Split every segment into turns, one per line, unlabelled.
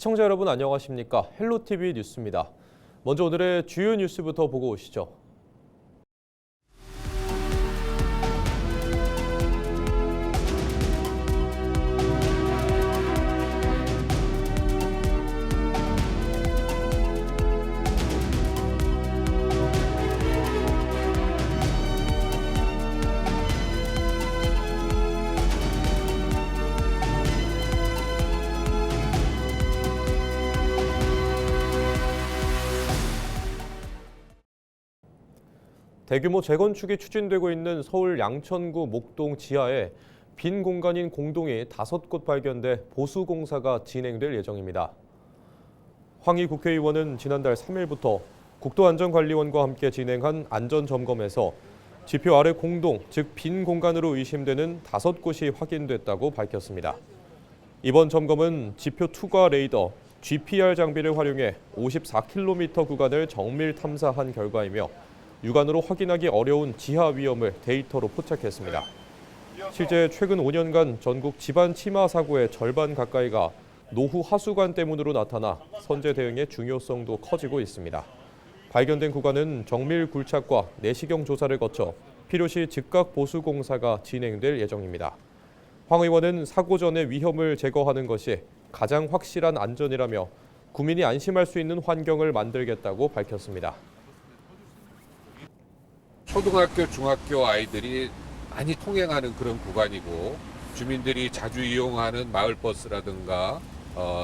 시청자 여러분 안녕하십니까? 헬로티비 뉴스입니다. 먼저 오늘의 주요 뉴스부터 보고 오시죠. 대규모 재건축이 추진되고 있는 서울 양천구 목동 지하에 빈 공간인 공동이 5곳 발견돼 보수 공사가 진행될 예정입니다. 황희 국회의원은 지난달 3일부터 국토안전관리원과 함께 진행한 안전점검에서 지표 아래 공동, 즉 빈 공간으로 의심되는 5곳이 확인됐다고 밝혔습니다. 이번 점검은 지표 투과 레이더, GPR 장비를 활용해 54km 구간을 정밀 탐사한 결과이며 육안으로 확인하기 어려운 지하 위험을 데이터로 포착했습니다. 실제 최근 5년간 전국 집안 침하 사고의 절반 가까이가 노후 하수관 때문으로 나타나 선제 대응의 중요성도 커지고 있습니다. 발견된 구간은 정밀 굴착과 내시경 조사를 거쳐 필요시 즉각 보수 공사가 진행될 예정입니다. 황 의원은 사고 전의 위험을 제거하는 것이 가장 확실한 안전이라며 국민이 안심할 수 있는 환경을 만들겠다고 밝혔습니다.
초등학교, 중학교 아이들이 많이 통행하는 그런 구간이고 주민들이 자주 이용하는 마을버스라든가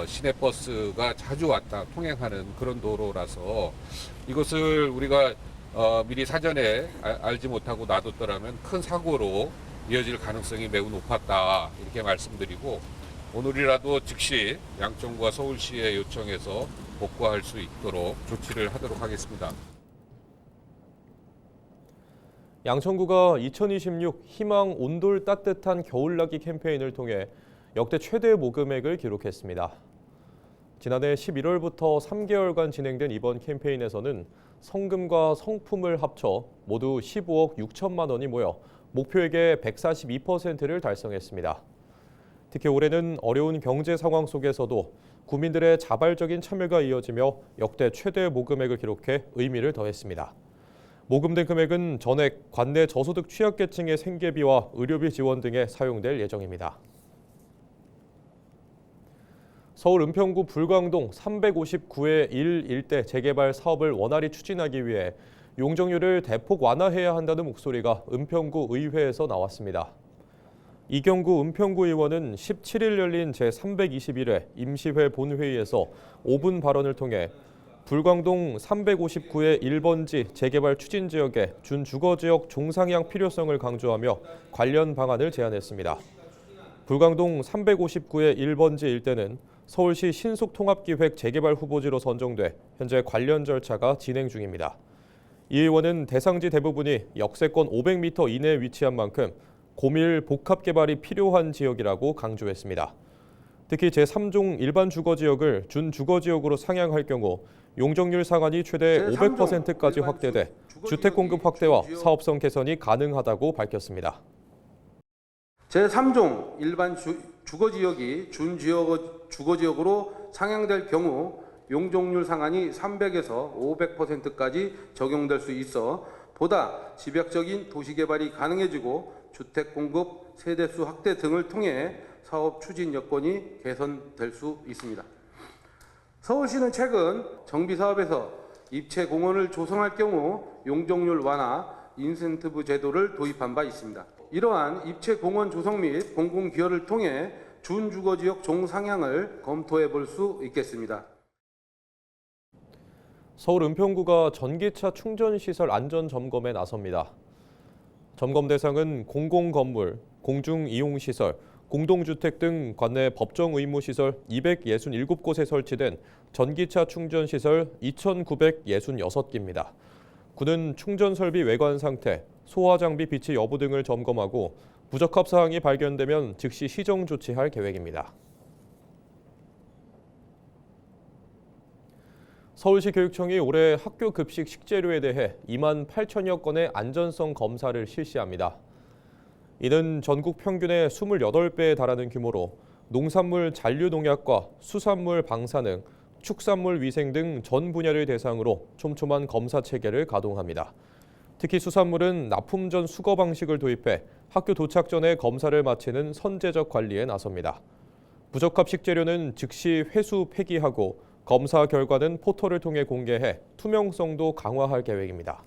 시내버스가 자주 왔다 통행하는 그런 도로라서 이것을 우리가 미리 사전에 알지 못하고 놔뒀더라면 큰 사고로 이어질 가능성이 매우 높았다 이렇게 말씀드리고 오늘이라도 즉시 양천구와 서울시에 요청해서 복구할 수 있도록 조치를 하도록 하겠습니다.
양천구가 2026 희망 온돌 따뜻한 겨울나기 캠페인을 통해 역대 최대 모금액을 기록했습니다. 지난해 11월부터 3개월간 진행된 이번 캠페인에서는 성금과 성품을 합쳐 모두 15억 6천만 원이 모여 목표액의 142%를 달성했습니다. 특히 올해는 어려운 경제 상황 속에서도 구민들의 자발적인 참여가 이어지며 역대 최대 모금액을 기록해 의미를 더했습니다. 모금된 금액은 전액 관내 저소득 취약계층의 생계비와 의료비 지원 등에 사용될 예정입니다. 서울 은평구 불광동 359의 1 일대 재개발 사업을 원활히 추진하기 위해 용적률을 대폭 완화해야 한다는 목소리가 은평구 의회에서 나왔습니다. 이경구 은평구 의원은 17일 열린 제321회 임시회 본회의에서 5분 발언을 통해 불광동 359의 1번지 재개발 추진 지역의 준주거지역 종상향 필요성을 강조하며 관련 방안을 제안했습니다. 불광동 359의 1번지 일대는 서울시 신속통합기획 재개발 후보지로 선정돼 현재 관련 절차가 진행 중입니다. 이 의원은 대상지 대부분이 역세권 500m 이내에 위치한 만큼 고밀 복합 개발이 필요한 지역이라고 강조했습니다. 특히 제3종 일반 주거지역을 준주거지역으로 상향할 경우 용적률 상한이 최대 500%까지 확대돼 주택 공급 확대와 사업성 개선이 가능하다고 밝혔습니다.
제3종 일반 주거지역이 준주거지역으로 상향될 경우 용적률 상한이 300에서 500%까지 적용될 수 있어 보다 집약적인 도시개발이 가능해지고 주택 공급, 세대수 확대 등을 통해 사업 추진 여건이 개선될 수 있습니다. 서울시는 최근 정비사업에서 입체 공원을 조성할 경우 용적률 완화, 인센티브 제도를 도입한 바 있습니다. 이러한 입체 공원 조성 및 공공기여를 통해 준주거지역 종상향을 검토해 볼 수 있겠습니다.
서울 은평구가 전기차 충전시설 안전점검에 나섭니다. 점검 대상은 공공건물, 공중이용시설, 공동주택 등 관내 법정 의무시설 267곳에 설치된 전기차 충전시설 2,966개입니다. 구는 충전 설비 외관 상태, 소화 장비 비치 여부 등을 점검하고 부적합 사항이 발견되면 즉시 시정 조치할 계획입니다. 서울시 교육청이 올해 학교 급식 식재료에 대해 2만 8천여 건의 안전성 검사를 실시합니다. 이는 전국 평균의 28배에 달하는 규모로 농산물 잔류 농약과 수산물 방사능, 축산물 위생 등 전 분야를 대상으로 촘촘한 검사 체계를 가동합니다. 특히 수산물은 납품 전 수거 방식을 도입해 학교 도착 전에 검사를 마치는 선제적 관리에 나섭니다. 부적합 식재료는 즉시 회수 폐기하고 검사 결과는 포털을 통해 공개해 투명성도 강화할 계획입니다.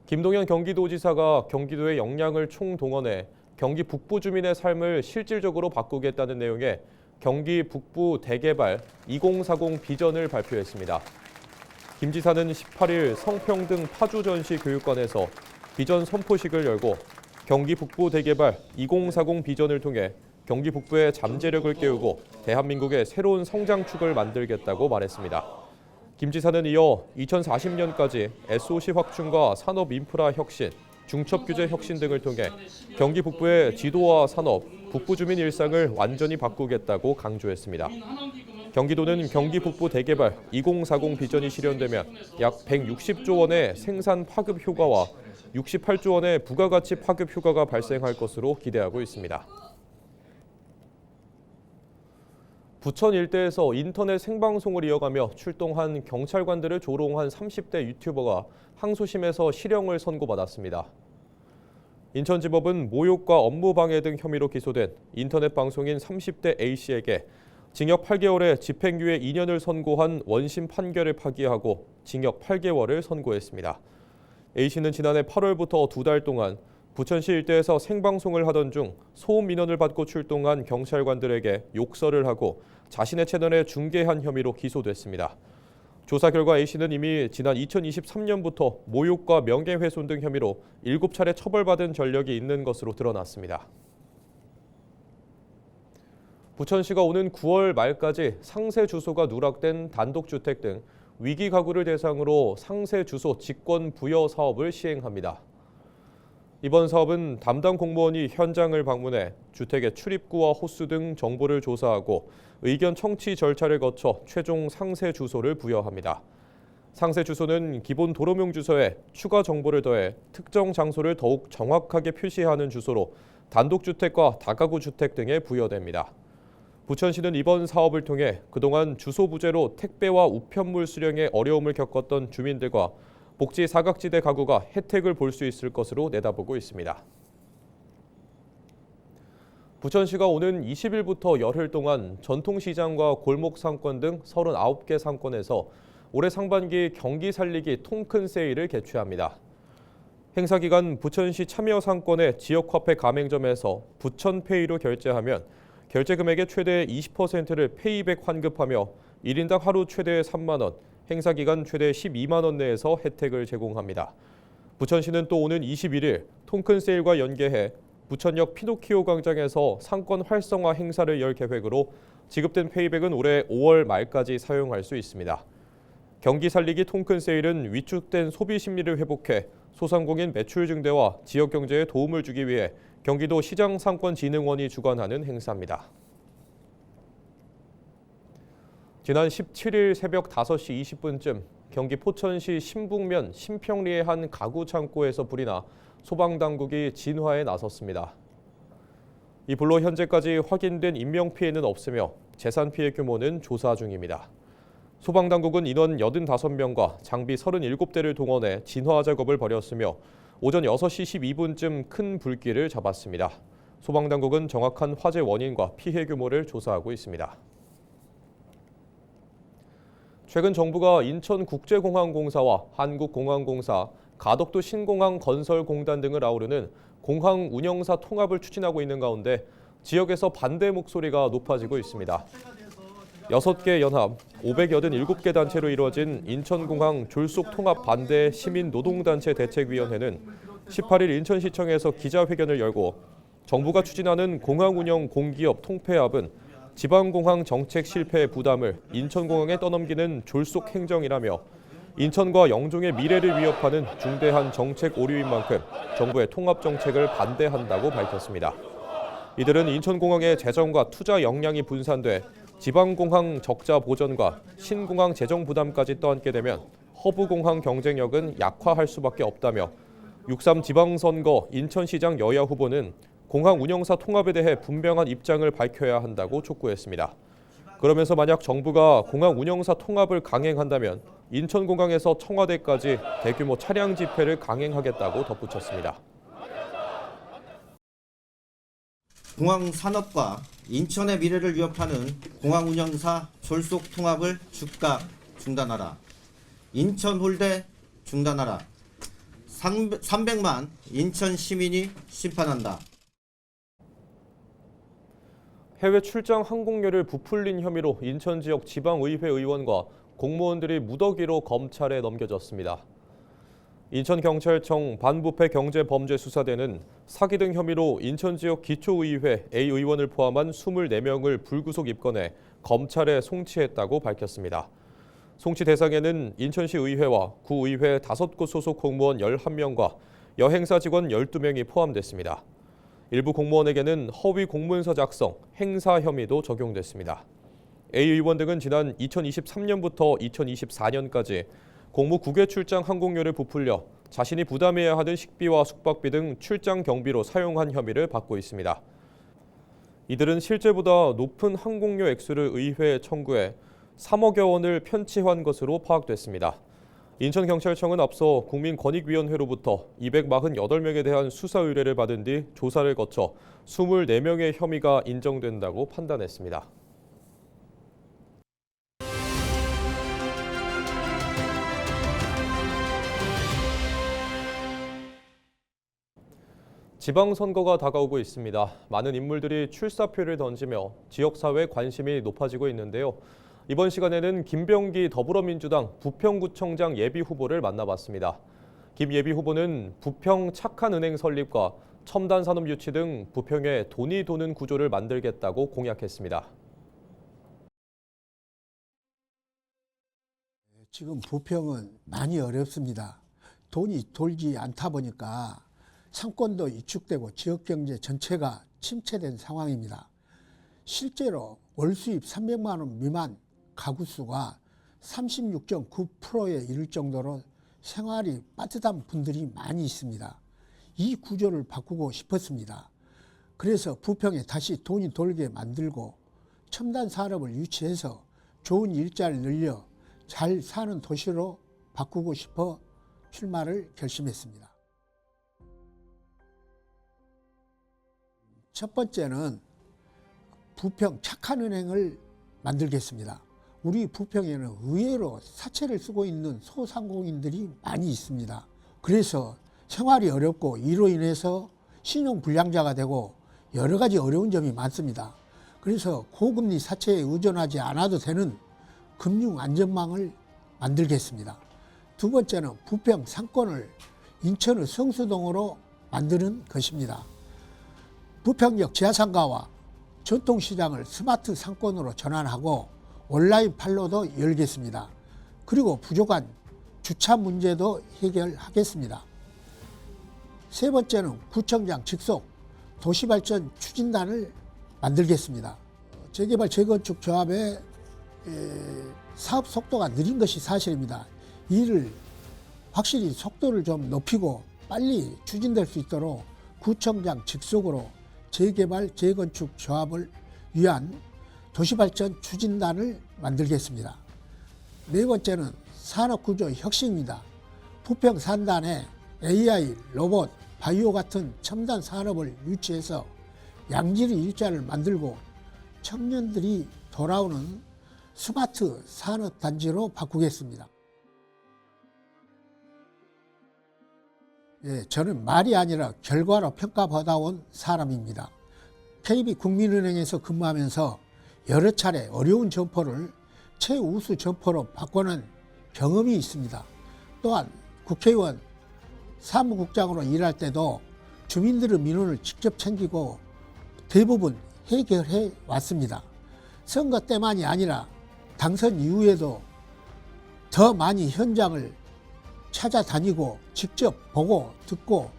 김동연 경기도지사가 경기도의 역량을 총동원해 경기 북부 주민의 삶을 실질적으로 바꾸겠다는 내용의 경기 북부 대개발 2040 비전을 발표했습니다. 김 지사는 18일 성평등 파주전시 교육관에서 비전 선포식을 열고 경기 북부 대개발 2040 비전을 통해 경기 북부의 잠재력을 깨우고 대한민국의 새로운 성장축을 만들겠다고 말했습니다. 김 지사는 이어 2040년까지 SOC 확충과 산업 인프라 혁신, 중첩 규제 혁신 등을 통해 경기 북부의 지도와 산업, 북부 주민 일상을 완전히 바꾸겠다고 강조했습니다. 경기도는 경기 북부 대개발 2040 비전이 실현되면 약 160조 원의 생산 파급 효과와 68조 원의 부가가치 파급 효과가 발생할 것으로 기대하고 있습니다. 부천 일대에서 인터넷 생방송을 이어가며 출동한 경찰관들을 조롱한 30대 유튜버가 항소심에서 실형을 선고받았습니다. 인천지법은 모욕과 업무방해 등 혐의로 기소된 인터넷 방송인 30대 A씨에게 징역 8개월에 집행유예 2년을 선고한 원심 판결을 파기하고 징역 8개월을 선고했습니다. A씨는 지난해 8월부터 2달 동안 부천시 일대에서 생방송을 하던 중 소음 민원을 받고 출동한 경찰관들에게 욕설을 하고 자신의 채널에 중계한 혐의로 기소됐습니다. 조사 결과 A씨는 이미 지난 2023년부터 모욕과 명예훼손 등 혐의로 7차례 처벌받은 전력이 있는 것으로 드러났습니다. 부천시가 오는 9월 말까지 상세 주소가 누락된 단독주택 등 위기 가구를 대상으로 상세 주소 직권 부여 사업을 시행합니다. 이번 사업은 담당 공무원이 현장을 방문해 주택의 출입구와 호수 등 정보를 조사하고 의견 청취 절차를 거쳐 최종 상세 주소를 부여합니다. 상세 주소는 기본 도로명 주소에 추가 정보를 더해 특정 장소를 더욱 정확하게 표시하는 주소로 단독주택과 다가구 주택 등에 부여됩니다. 부천시는 이번 사업을 통해 그동안 주소 부재로 택배와 우편물 수령에 어려움을 겪었던 주민들과 복지 사각지대 가구가 혜택을 볼 수 있을 것으로 내다보고 있습니다. 부천시가 오는 20일부터 열흘 동안 전통시장과 골목 상권 등 39개 상권에서 올해 상반기 경기 살리기 통큰 세일을 개최합니다. 행사 기간 부천시 참여 상권의 지역 화폐 가맹점에서 부천페이로 결제하면 결제 금액의 최대 20%를 페이백 환급하며 1인당 하루 최대 3만 원, 행사 기간 최대 12만 원 내에서 혜택을 제공합니다. 부천시는 또 오는 21일 통큰 세일과 연계해 부천역 피노키오 광장에서 상권 활성화 행사를 열 계획으로 지급된 페이백은 올해 5월 말까지 사용할 수 있습니다. 경기 살리기 통큰 세일은 위축된 소비 심리를 회복해 소상공인 매출 증대와 지역 경제에 도움을 주기 위해 경기도 시장상권진흥원이 주관하는 행사입니다. 지난 17일 새벽 5시 20분쯤 경기 포천시 신북면 신평리의 한 가구 창고에서 불이 나 소방당국이 진화에 나섰습니다. 이 불로 현재까지 확인된 인명피해는 없으며 재산 피해 규모는 조사 중입니다. 소방당국은 인원 85명과 장비 37대를 동원해 진화 작업을 벌였으며 오전 6시 12분쯤 큰 불길을 잡았습니다. 소방당국은 정확한 화재 원인과 피해 규모를 조사하고 있습니다. 최근 정부가 인천국제공항공사와 한국공항공사, 가덕도 신공항 건설공단 등을 아우르는 공항 운영사 통합을 추진하고 있는 가운데 지역에서 반대 목소리가 높아지고 있습니다. 6개 연합, 587개 단체로 이루어진 인천공항 졸속 통합 반대 시민노동단체 대책위원회는 18일 인천시청에서 기자회견을 열고 정부가 추진하는 공항 운영 공기업 통폐합은 지방공항 정책 실패의 부담을 인천공항에 떠넘기는 졸속 행정이라며 인천과 영종의 미래를 위협하는 중대한 정책 오류인 만큼 정부의 통합 정책을 반대한다고 밝혔습니다. 이들은 인천공항의 재정과 투자 역량이 분산돼 지방공항 적자 보전과 신공항 재정 부담까지 떠안게 되면 허브공항 경쟁력은 약화할 수밖에 없다며 6.3 지방선거 인천시장 여야 후보는 공항 운영사 통합에 대해 분명한 입장을 밝혀야 한다고 촉구했습니다. 그러면서 만약 정부가 공항 운영사 통합을 강행한다면 인천공항에서 청와대까지 대규모 차량 집회를 강행하겠다고 덧붙였습니다.
공항 산업과 인천의 미래를 위협하는 공항 운영사 졸속 통합을 즉각 중단하라. 인천 홀대 중단하라. 300만 인천 시민이 심판한다.
해외 출장 항공료를 부풀린 혐의로 인천 지역 지방의회 의원과 공무원들이 무더기로 검찰에 넘겨졌습니다. 인천경찰청 반부패 경제범죄수사대는 사기 등 혐의로 인천 지역 기초의회 A 의원을 포함한 24명을 불구속 입건해 검찰에 송치했다고 밝혔습니다. 송치 대상에는 인천시 의회와 구의회 5곳 소속 공무원 11명과 여행사 직원 12명이 포함됐습니다. 일부 공무원에게는 허위 공문서 작성, 행사 혐의도 적용됐습니다. A 의원 등은 지난 2023년부터 2024년까지 공무 국외 출장 항공료를 부풀려 자신이 부담해야 하는 식비와 숙박비 등 출장 경비로 사용한 혐의를 받고 있습니다. 이들은 실제보다 높은 항공료 액수를 의회에 청구해 3억여 원을 편취한 것으로 파악됐습니다. 인천경찰청은 앞서 국민권익위원회로부터 248명에 대한 수사 의뢰를 받은 뒤 조사를 거쳐 24명의 혐의가 인정된다고 판단했습니다. 지방선거가 다가오고 있습니다. 많은 인물들이 출사표를 던지며 지역사회 관심이 높아지고 있는데요. 이번 시간에는 김병기 더불어민주당 부평구청장 예비후보를 만나봤습니다. 김 예비후보는 부평 착한 은행 설립과 첨단 산업 유치 등 부평에 돈이 도는 구조를 만들겠다고 공약했습니다.
지금 부평은 많이 어렵습니다. 돈이 돌지 않다 보니까 상권도 위축되고 지역경제 전체가 침체된 상황입니다. 실제로 월 수입 300만 원 미만 가구 수가 36.9%에 이를 정도로 생활이 빠듯한 분들이 많이 있습니다. 이 구조를 바꾸고 싶었습니다. 그래서 부평에 다시 돈이 돌게 만들고 첨단 산업을 유치해서 좋은 일자리를 늘려 잘 사는 도시로 바꾸고 싶어 출마를 결심했습니다. 첫 번째는 부평 착한 은행을 만들겠습니다. 우리 부평에는 의외로 사채를 쓰고 있는 소상공인들이 많이 있습니다. 그래서 생활이 어렵고 이로 인해서 신용불량자가 되고 여러 가지 어려운 점이 많습니다. 그래서 고금리 사채에 의존하지 않아도 되는 금융안전망을 만들겠습니다. 두 번째는 부평 상권을 인천의 성수동으로 만드는 것입니다. 부평역 지하상가와 전통시장을 스마트 상권으로 전환하고 온라인 판로도 열겠습니다. 그리고 부족한 주차 문제도 해결하겠습니다. 세 번째는 구청장 직속 도시발전 추진단을 만들겠습니다. 재개발 재건축 조합의 사업 속도가 느린 것이 사실입니다. 이를 확실히 속도를 좀 높이고 빨리 추진될 수 있도록 구청장 직속으로 재개발 재건축 조합을 위한 도시발전 추진단을 만들겠습니다. 네 번째는 산업구조 혁신입니다. 부평 산단에 AI, 로봇, 바이오 같은 첨단 산업을 유치해서 양질의 일자리를 만들고 청년들이 돌아오는 스마트 산업단지로 바꾸겠습니다. 저는 말이 아니라 결과로 평가받아온 사람입니다. KB국민은행에서 근무하면서 여러 차례 어려운 점포를 최우수 점포로 바꿔낸 경험이 있습니다. 또한 국회의원 사무국장으로 일할 때도 주민들의 민원을 직접 챙기고 대부분 해결해 왔습니다. 선거 때만이 아니라 당선 이후에도 더 많이 현장을 찾아다니고 직접 보고 듣고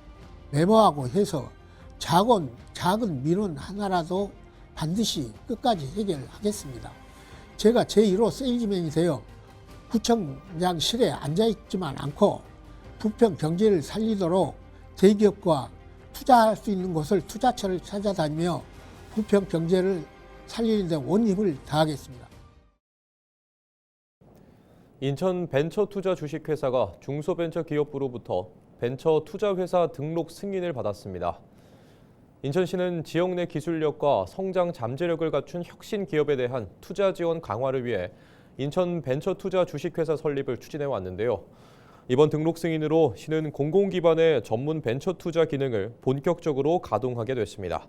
메모하고 해서 작은 민원 하나라도 반드시 끝까지 해결하겠습니다. 제가 제1호 세일즈맨이 되어 구청장실에 앉아있지만 않고 부평 경제를 살리도록 대기업과 투자할 수 있는 곳을 투자처를 찾아다니며 부평 경제를 살리는 데 온 힘을 다하겠습니다.
인천 벤처투자 주식회사가 중소벤처기업부로부터 벤처투자회사 등록 승인을 받았습니다. 인천시는 지역 내 기술력과 성장 잠재력을 갖춘 혁신 기업에 대한 투자 지원 강화를 위해 인천 벤처투자 주식회사 설립을 추진해 왔는데요. 이번 등록 승인으로 시는 공공 기반의 전문 벤처투자 기능을 본격적으로 가동하게 됐습니다.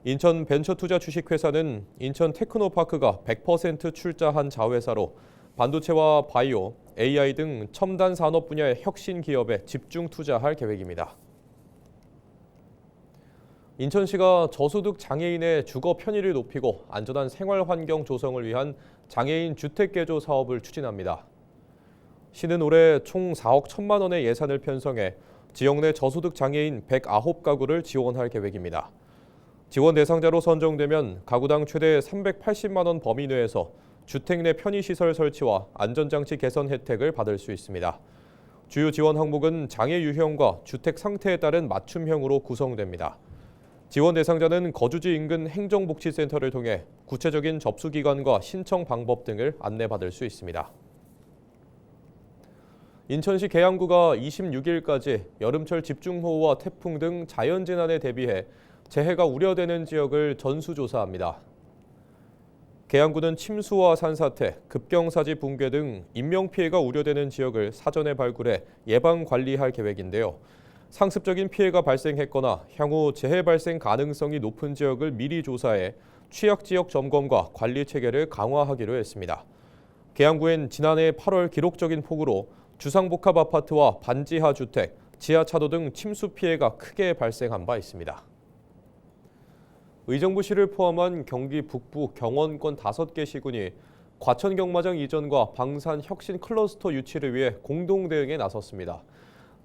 인천 벤처투자 주식회사는 인천 테크노파크가 100% 출자한 자회사로 반도체와 바이오, AI 등 첨단 산업 분야의 혁신 기업에 집중 투자할 계획입니다. 인천시가 저소득 장애인의 주거 편의를 높이고 안전한 생활 환경 조성을 위한 장애인 주택 개조 사업을 추진합니다. 시는 올해 총 4억 1천만 원의 예산을 편성해 지역 내 저소득 장애인 109가구를 지원할 계획입니다. 지원 대상자로 선정되면 가구당 최대 380만 원 범위 내에서 주택 내 편의시설 설치와 안전장치 개선 혜택을 받을 수 있습니다. 주요 지원 항목은 장애 유형과 주택 상태에 따른 맞춤형으로 구성됩니다. 지원 대상자는 거주지 인근 행정복지센터를 통해 구체적인 접수 기간과 신청 방법 등을 안내받을 수 있습니다. 인천시 계양구가 26일까지 여름철 집중호우와 태풍 등 자연재난에 대비해 재해가 우려되는 지역을 전수조사합니다. 계양구는 침수와 산사태, 급경사지 붕괴 등 인명피해가 우려되는 지역을 사전에 발굴해 예방관리할 계획인데요. 상습적인 피해가 발생했거나 향후 재해 발생 가능성이 높은 지역을 미리 조사해 취약지역 점검과 관리 체계를 강화하기로 했습니다. 계양구엔 지난해 8월 기록적인 폭우로 주상복합 아파트와 반지하 주택, 지하차도 등 침수 피해가 크게 발생한 바 있습니다. 의정부시를 포함한 경기 북부 경원권 5개 시군이 과천 경마장 이전과 방산 혁신 클러스터 유치를 위해 공동 대응에 나섰습니다.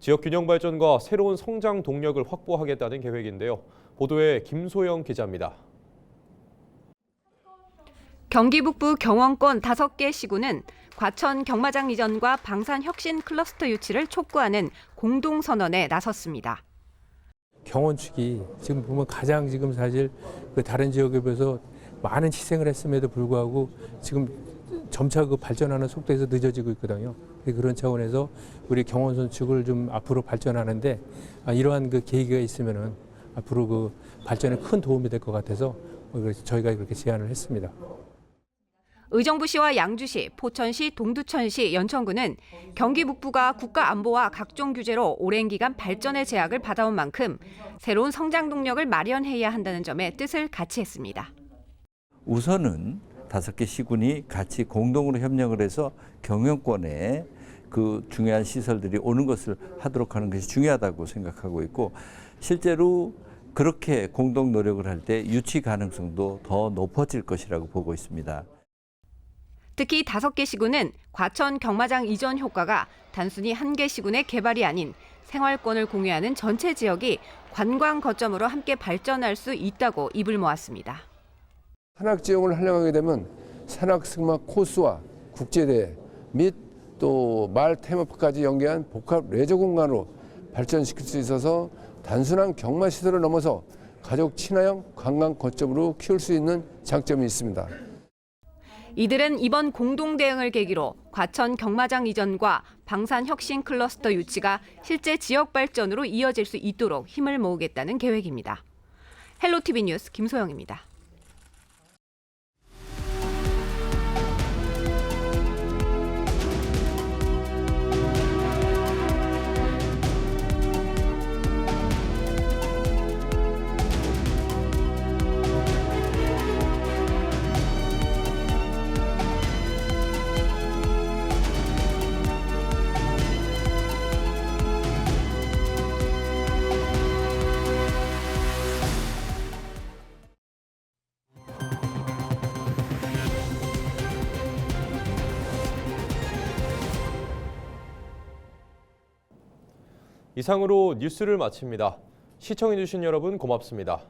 지역 균형 발전과 새로운 성장 동력을 확보하겠다는 계획인데요. 보도에 김소영 기자입니다.
경기 북부 경원권 5개 시군은 과천 경마장 이전과 방산 혁신 클러스터 유치를 촉구하는 공동 선언에 나섰습니다.
경원 측이 지금 보면 가장 지금 사실 그 다른 지역에 비해서 많은 희생을 했음에도 불구하고 지금 점차 그 발전하는 속도에서 늦어지고 있거든요. 그런 차원에서 우리 경원선 측을 좀 앞으로 발전하는데 이러한 그 계기가 있으면은 앞으로 그 발전에 큰 도움이 될 것 같아서 저희가 그렇게 제안을 했습니다.
의정부시와 양주시, 포천시, 동두천시, 연천군은 경기 북부가 국가 안보와 각종 규제로 오랜 기간 발전의 제약을 받아온 만큼 새로운 성장 동력을 마련해야 한다는 점에 뜻을 같이 했습니다.
우선은 5개 시군이 같이 공동으로 협력을 해서 경영권에 그 중요한 시설들이 오는 것을 하도록 하는 것이 중요하다고 생각하고 있고, 실제로 그렇게 공동 노력을 할 때 유치 가능성도 더 높아질 것이라고 보고 있습니다.
특히 5개 시군은 과천 경마장 이전 효과가 단순히 한 개 시군의 개발이 아닌 생활권을 공유하는 전체 지역이 관광 거점으로 함께 발전할 수 있다고 입을 모았습니다.
산악지역을 활용하게 되면 산악승마 코스와 국제대회 및 또 마을 테마파크까지 연계한 복합 레저 공간으로 발전시킬 수 있어서 단순한 경마시설을 넘어서 가족 친화형 관광 거점으로 키울 수 있는 장점이 있습니다.
이들은 이번 공동 대응을 계기로 과천 경마장 이전과 방산 혁신 클러스터 유치가 실제 지역 발전으로 이어질 수 있도록 힘을 모으겠다는 계획입니다. 헬로티비 뉴스 김소영입니다.
이상으로 뉴스를 마칩니다. 시청해주신 여러분 고맙습니다.